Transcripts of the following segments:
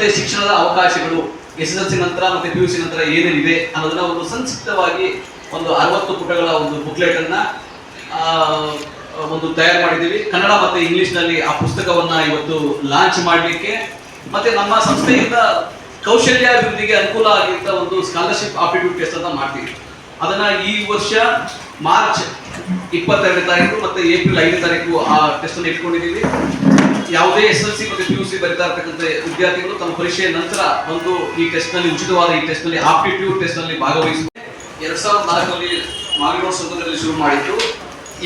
ಮತ್ತೆ ಶಿಕ್ಷಣದ ಅವಕಾಶಗಳು SSLC ನಂತರ ಮತ್ತೆ PUC ನಂತರ ಏನೇನಿದೆ ಅನ್ನೋದನ್ನ ಒಂದು ಸಂಕ್ಷಿಪ್ತವಾಗಿ ಒಂದು 60 ಪುಟಗಳ ಒಂದು ಬುಕ್ಲೆಟ್ ಅನ್ನ ಒಂದು ತಯಾರು ಮಾಡಿದ್ದೀವಿ. ಕನ್ನಡ ಮತ್ತೆ ಇಂಗ್ಲಿಷ್ ನಲ್ಲಿ ಆ ಪುಸ್ತಕವನ್ನ ಇವತ್ತು ಲಾಂಚ್ ಮಾಡಲಿಕ್ಕೆ ಮತ್ತೆ ನಮ್ಮ ಸಂಸ್ಥೆಯಿಂದ ಕೌಶಲ್ಯಾಭಿವೃದ್ಧಿಗೆ ಅನುಕೂಲ ಆಗಿದ್ದ ಒಂದು ಸ್ಕಾಲರ್ಶಿಪ್ ಆಪ್ಟಿಟ್ಯೂಡ್ ಟೆಸ್ಟ್ ಅಂತ ಮಾಡ್ತೀವಿ. ಅದನ್ನ ಈ ವರ್ಷ ಮಾರ್ಚ್ 22ನೇ ತಾರೀಕು ಮತ್ತೆ ಏಪ್ರಿಲ್ 5ನೇ ತಾರೀಕು ಆ ಟೆಸ್ಟ್ ಅನ್ನು ಇಟ್ಕೊಂಡಿದ್ದೀವಿ. ಯಾವುದೇ SSLC ಮತ್ತೆ PUC ಬರೀತಾ ಇರ್ತಕ್ಕಂಥ ವಿದ್ಯಾರ್ಥಿಗಳು ತಮ್ಮ ಪರೀಕ್ಷೆಯ ನಂತರ ಒಂದು ಈ ಟೆಸ್ಟ್ ನಲ್ಲಿ ಉಚಿತವಾದ ಈ ಟೆಸ್ಟ್ ನಲ್ಲಿ ಆಪ್ಟಿಟ್ಯೂಡ್ ಟೆಸ್ಟ್ ನಲ್ಲಿ ಭಾಗವಹಿಸಿ 2004ರಲ್ಲಿ ಮಾಗನೂರು ಸಂಘದಲ್ಲಿ ಶುರು ಮಾಡಿದ್ದು.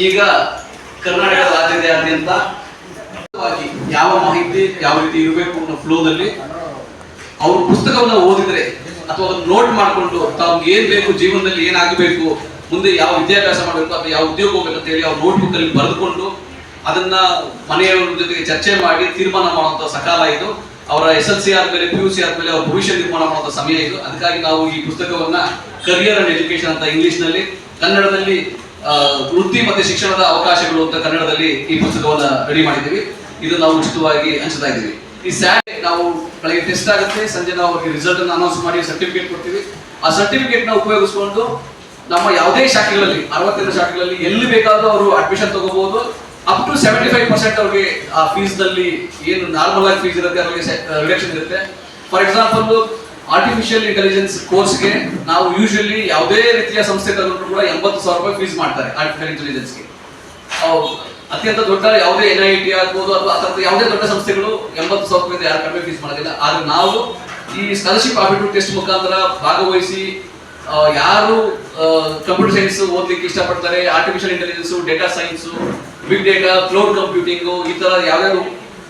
ಈಗ ಕರ್ನಾಟಕ ರಾಜ್ಯದಾದ್ಯಂತ ಯಾವ ಮಾಹಿತಿ ಯಾವ ರೀತಿ ಇರಬೇಕು ಅನ್ನೋ ಫ್ಲೋದಲ್ಲಿ ಅವರು ಪುಸ್ತಕವನ್ನು ಓದಿದ್ರೆ ಅಥವಾ ನೋಟ್ ಮಾಡಿಕೊಂಡು ತಾವ್ಗೆ ಏನ್ ಬೇಕು ಜೀವನದಲ್ಲಿ ಏನಾಗಬೇಕು ಮುಂದೆ ಯಾವ ವಿದ್ಯಾಭ್ಯಾಸ ಮಾಡಬೇಕು ಅಥವಾ ಯಾವ ಉದ್ಯೋಗ ಹೋಗ್ಬೇಕಂತ ಹೇಳಿ ಅವ್ರ ನೋಟ್ಬುಕ್ ಅಲ್ಲಿ ಬರೆದುಕೊಂಡು ಅದನ್ನ ಮನೆಯವರ ಜೊತೆಗೆ ಚರ್ಚೆ ಮಾಡಿ ತೀರ್ಮಾನ ಮಾಡುವಂತ ಸಕಾಲ ಇದು. ಅವರ SSLC ಆದ್ಮೇಲೆ PUC ಆದ್ಮೇಲೆ ಅವ್ರ ಭವಿಷ್ಯ ನಿರ್ಮಾಣ ಮಾಡುವಂತ ಸಮಯ ಇದು. ಅದಕ್ಕಾಗಿ ನಾವು ಈ ಪುಸ್ತಕವನ್ನ ಕರಿಯರ್ ಅಂಡ್ ಎಜುಕೇಶನ್ ಅಂತ ಇಂಗ್ಲಿಷ್ ನಲ್ಲಿ, ಕನ್ನಡದಲ್ಲಿ ವೃತ್ತಿ ಮತ್ತೆ ಶಿಕ್ಷಣದ ಅವಕಾಶಗಳು ಅಂತ ಕನ್ನಡದಲ್ಲಿ ಈ ಪುಸ್ತಕವನ್ನ ರೆಡಿ ಮಾಡಿದ್ದೀವಿ. ಇದು ನಾವು ಉಚಿತವಾಗಿ ಹಂಚ್ತಾ ಇದ್ದೀವಿ. ಈ ಸ್ಯಾಟರ್ಡೇ ನಾವು ಬೆಳಗ್ಗೆ ಟೆಸ್ಟ್ ಆಗುತ್ತೆ, ಸಂಜೆ ನಾವು ಅವ್ರಿಗೆ ರಿಸಲ್ಟ್ ಅನ್ನು ಅನೌನ್ಸ್ ಮಾಡಿ ಸರ್ಟಿಫಿಕೇಟ್ ಕೊಡ್ತೀವಿ. ಆ ಸರ್ಟಿಫಿಕೇಟ್ ನ ಉಪಯೋಗಿಸಿಕೊಂಡು ನಮ್ಮ ಯಾವುದೇ ಶಾಖೆಗಳಲ್ಲಿ 62 ಶಾಖೆಗಳಲ್ಲಿ ಎಲ್ಲಿ ಬೇಕಾದ್ರೂ ಅವರು ಅಡ್ಮಿಷನ್ ತಗೋಬಹುದು. ಅಪ್ ಟು 75% ಅವ್ರಿಗೆ ಆ ಫೀಸ್ ನಲ್ಲಿ ಏನು ನಾರ್ಮಲ್ ಆಗಿ ಫೀಸ್ ಇರುತ್ತೆ ಅವರಿಗೆ ರಿಡಕ್ಷನ್ ಇರುತ್ತೆ. ಫಾರ್ ಎಕ್ಸಾಂಪಲ್ ಆರ್ಟಿಫಿಷಿಯಲ್ ಇಂಟೆಲಿಜೆನ್ಸ್ ಕೋರ್ಸ್ಗೆ ನಾವು ಯೂಶಲಿ ಯಾವುದೇ ರೀತಿಯ ಸಂಸ್ಥೆ ತಗೊಂಡ್ರು ಕೂಡ 80,000 ರೂಪಾಯಿ ಫೀಸ್ ಮಾಡ್ತಾರೆ. ಆರ್ಟಿಫಿಷಿಯಲ್ ಇಂಟೆಲಿಜೆನ್ಸ್ಗೆ ಅತ್ಯಂತ ದೊಡ್ಡ ಯಾವುದೇ NIT ಆಗ್ಬೋದು ಅಥವಾ ಅಥವಾ ಯಾವುದೇ ದೊಡ್ಡ ಸಂಸ್ಥೆಗಳು 80,000 ರೂಪಾಯಿ ಯಾರು ಕಡಿಮೆ ಫೀಸ್ ಮಾಡೋದಿಲ್ಲ. ಆದ್ರೆ ನಾವು ಈ ಸ್ಕಾಲರ್ಶಿಪ್ ಆಪ್ಟಿಟ್ಯೂಡ್ ಟೆಸ್ಟ್ ಮುಖಾಂತರ ಭಾಗವಹಿಸಿ ಯಾರು ಕಂಪ್ಯೂಟರ್ ಸೈನ್ಸ್ ಓದ್ಲಿಕ್ಕೆ ಇಷ್ಟಪಡ್ತಾರೆ, artificial intelligence, data science, big data, cloud computing, ಈ ತರ ಯಾವ್ಯಾವ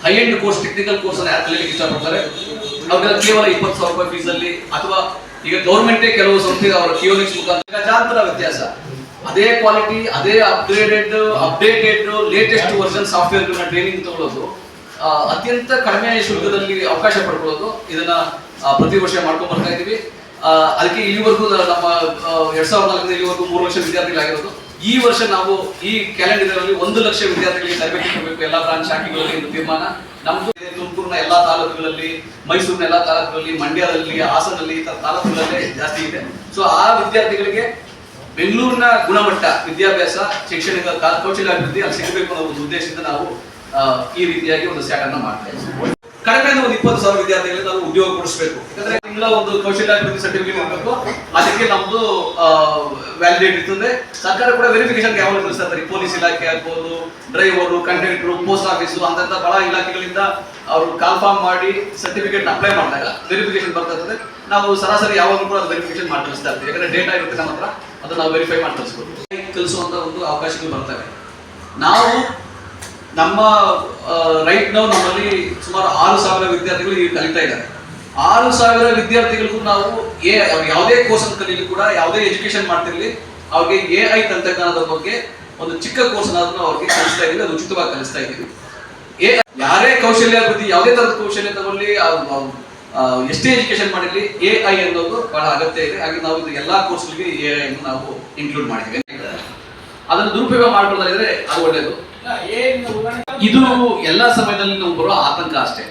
high end course, technical course ಅನ್ನು ಯಾರು ಕಲಿಯಲಿಕ್ಕೆ ಇಷ್ಟಪಡ್ತಾರೆ ಅವ್ರಿಗೆ ಕೇವಲ 20,000 ರೂಪಾಯಿ ಫೀಸ್ ಅಲ್ಲಿ, ಅಥವಾ ಈಗ ಗೌರ್ಮೆಂಟೇ ಕೆಲವು ಸಂಸ್ಥೆ ಅವರ ಕಿಯೋನಿಕ್ಸ್ ಮುಖಾಂತರ ಗಜಾಂತರ ವ್ಯತ್ಯಾಸ, ಅದೇ ಕ್ವಾಲಿಟಿ, ಅದೇ updated latest version software training ತಗೊಳ್ಳೋದು, ಅತ್ಯಂತ ಕಡಿಮೆ ಶುಲ್ಕದಲ್ಲಿ ಅವಕಾಶ ಪಡ್ಕೊಳ್ಳೋದು, ಇದನ್ನ ಪ್ರತಿ ವರ್ಷ ಮಾಡ್ಕೊಂಡು ಬರ್ತಾ ಇದೀವಿ. ಅದಕ್ಕೆ ಇಲ್ಲಿವರೆಗೂ ನಮ್ಮ 2004 ಇಲ್ಲಿವರೆಗೂ 3 ಲಕ್ಷ ವಿದ್ಯಾರ್ಥಿಗಳಾಗಿರೋದು. ಈ ವರ್ಷ ನಾವು ಈ ಕ್ಯಾಲೆಂಡರ್ ಅಲ್ಲಿ 1 ಲಕ್ಷ ವಿದ್ಯಾರ್ಥಿಗಳಿಗೆ ತರಬೇತಿ ಕೊಡಬೇಕು ಎಲ್ಲಾ ಬ್ರಾಂಚ್ ಶಾಖೆಗಳಲ್ಲಿ ಎಂದು ತೀರ್ಮಾನ. ನಮ್ದು ತುಮಕೂರಿನ ಎಲ್ಲಾ ತಾಲೂಕುಗಳಲ್ಲಿ, ಮೈಸೂರಿನ ಎಲ್ಲಾ ತಾಲೂಕುಗಳಲ್ಲಿ, ಮಂಡ್ಯದಲ್ಲಿ, ಹಾಸನಲ್ಲಿ ತಾಲೂಕುಗಳಲ್ಲೇ ಜಾಸ್ತಿ ಇದೆ. ಸೊ ಆ ವಿದ್ಯಾರ್ಥಿಗಳಿಗೆ ಬೆಂಗಳೂರಿನ ಗುಣಮಟ್ಟ ವಿದ್ಯಾಭ್ಯಾಸ, ಶೈಕ್ಷಣಿಕ ಕೌಶಲ್ಯಾಭಿವೃದ್ಧಿ ಅಲ್ಲಿ ಸಿಗಬೇಕು ಅನ್ನೋ ಒಂದು ಉದ್ದೇಶದಿಂದ ನಾವು ಈ ರೀತಿಯಾಗಿ ಒಂದು ಸ್ಯಾಟ್ ಅನ್ನ ಮಾಡ್ತಾ ಇದ್ದೀವಿ. ಕಡಿಮೆ ಒಂದು 20,000 ವಿದ್ಯಾರ್ಥಿಗಳಿಗೆ ನಾವು ಉದ್ಯೋಗ ಕೊಡಿಸಬೇಕು. ಯಾಕಂದ್ರೆ ತಿಂಗಳ ಒಂದು ಕೌಶಲ್ಯಾಭಿವೃದ್ಧಿ ಸರ್ಟಿಫಿಕೇಟ್ ಇರಬೇಕು. ಅದಕ್ಕೆ ನಮ್ದು ವ್ಯಾಲಿಡೇಟ್ ಇರ್ತದೆ. ಸರ್ಕಾರ ಕೂಡ ವೆರಿಫಿಕೇಶನ್ ಯಾವಾಗ ಕಳಿಸ್ತಾರೆ, ಪೊಲೀಸ್ ಇಲಾಖೆ ಆಗ್ಬೋದು, ಡ್ರೈವರು, ಕಂಡಕ್ಟರ್, ಪೋಸ್ಟ್ ಆಫೀಸು ಅಂತ ಬಹಳ ಇಲಾಖೆಗಳಿಂದ ಅವರು ಕಾಲ್ಫಾರ್ಮ್ ಮಾಡಿ ಸರ್ಟಿಫಿಕೇಟ್ ಅಪ್ಲೈ ಮಾಡಿದಾಗ ವೆರಿಫಿಕೇಶನ್ ಬರ್ತಾ ಇರ್ತದೆ. ನಾವು ಸರಾಸರಿ ಯಾವಾಗಲೂ ಕೂಡ ವೆರಿಫಿಕೇಶನ್ ಮಾಡಿ ಕಳಿಸ್ತಾ ಇರ್ತೀವಿ. ಯಾಕಂದ್ರೆ ಡೇಟಾ ಇರುತ್ತೆ ನಮ್ಮ ಹತ್ರ, ಅದನ್ನ ನಾವು ವೆರಿಫೈ ಮಾಡಿ ಕಳಿಸ್ಬೋದು. ಕಲಿಸುವಂತ ಒಂದು ಅವಕಾಶಗಳು ಬರ್ತವೆ. ನಾವು ನಮ್ಮ ರೈಟ್ ನಾವು ನಮ್ಮಲ್ಲಿ ಸುಮಾರು 6,000 ವಿದ್ಯಾರ್ಥಿಗಳು ಈಗ ಕಲಿತಾ ಇದ್ದಾರೆ. 6,000 ವಿದ್ಯಾರ್ಥಿಗಳಿಗೂ ನಾವು ಯಾವುದೇ ಕೋರ್ಸ್ ಅನ್ನು ಕಲೀಲಿ ಕೂಡ, ಯಾವುದೇ ಎಜುಕೇಶನ್ ಮಾಡ್ತಿರ್ಲಿ, ಅವ್ರಿಗೆ AI ತಂತ್ರಜ್ಞಾನದ ಬಗ್ಗೆ ಒಂದು ಚಿಕ್ಕ ಕೋರ್ಸ್ ಅನ್ನು ಅವ್ರಿಗೆ ಕಲಿಸ್ತಾ ಇದೀವಿ. ಅದು ಉಚಿತವಾಗಿ ಕಲಿಸ್ತಾ ಇದೀವಿ. ಯಾರೇ ಕೌಶಲ್ಯಾಭಿವೃದ್ಧಿ, ಯಾವುದೇ ತರದ ಕೌಶಲ್ಯ ತಗೊಳ್ಳಿ, ಎಷ್ಟೇ ಎಜುಕೇಶನ್ ಮಾಡಿರ್ಲಿ, AI ಅನ್ನೋದು ಬಹಳ ಅಗತ್ಯ ಇದೆ. ಹಾಗೆ ನಾವು ಎಲ್ಲಾ ಕೋರ್ಸ್ಗಳಿಗೆ AI ಅನ್ನು ನಾವು ಇನ್ಕ್ಲೂಡ್ ಮಾಡಿದ್ದೀವಿ. ಅದನ್ನು ದುರುಪಯೋಗ ಮಾಡ್ಕೊಳ್ಳೋದಾದ್ರೆ ಅದು ಒಳ್ಳೆಯದು. ಇದು ಎಲ್ಲಾ ಸಮಯದಲ್ಲಿ ನಾವು ಬರುವ ಆತಂಕ ಅಷ್ಟೇ.